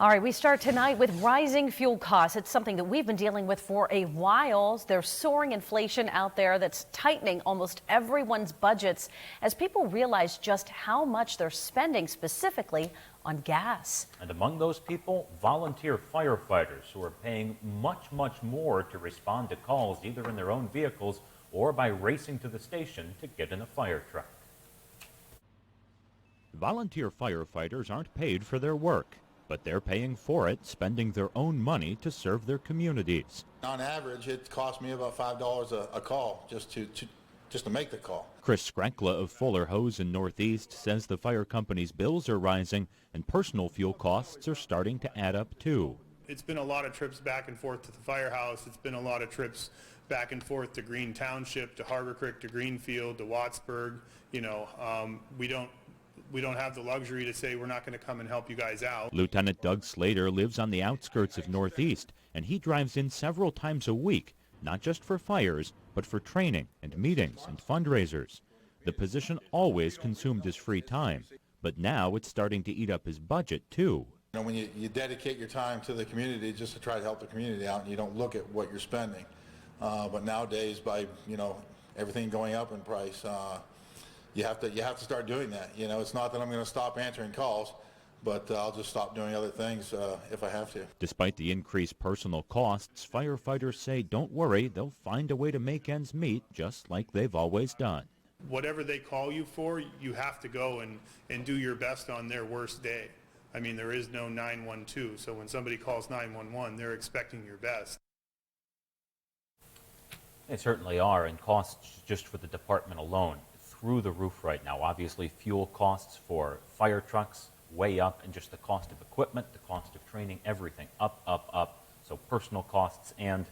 All right, we start tonight with rising fuel costs. It's something that we've been dealing with for a while. There's soaring inflation out there that's tightening almost everyone's budgets as people realize just how much they're spending specifically on gas. And among those people, volunteer firefighters who are paying much more to respond to calls either in their own vehicles or by racing to the station to get in a fire truck. Volunteer firefighters aren't paid for their work, but they're paying for it, spending their own money to serve their communities. On average, it cost me about $5 a call just to make the call. Chris Skrenkla of Fuller Hose in Northeast says the fire company's bills are rising and personal fuel costs are starting to add up too. It's been a lot of trips back and forth to the firehouse. It's been a lot of trips back and forth to Green Township, to Harbor Creek, to Greenfield, to Wattsburg. We don't have the luxury to say we're not going to come and help you guys out. Lieutenant Doug Slater lives on the outskirts of Northeast, and he drives in several times a week, not just for fires, but for training and meetings and fundraisers. The position always consumed his free time, but now it's starting to eat up his budget too. When you dedicate your time to the community just to try to help the community out, and you don't look at what you're spending. But nowadays, by everything going up in price, you have to start doing that. It's not that I'm going to stop answering calls, but I'll just stop doing other things if I have to. Despite the increased personal costs, firefighters say don't worry, they'll find a way to make ends meet just like they've always done. Whatever they call you for, you have to go and do your best on their worst day. I mean, there is no 912, so when somebody calls 911, they're expecting your best. They certainly are, and costs just for the department alone through the roof right now. Obviously, fuel costs for fire trucks way up, and just the cost of equipment, the cost of training, everything up. So personal costs and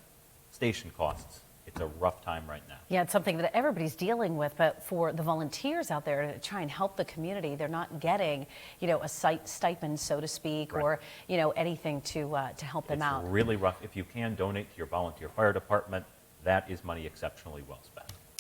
station costs. It's a rough time right now. Yeah, it's something that everybody's dealing with, but for the volunteers out there to try and help the community, they're not getting, a stipend, so to speak, right, or, anything to help them out. It's really rough. If you can donate to your volunteer fire department, that is money exceptionally well spent.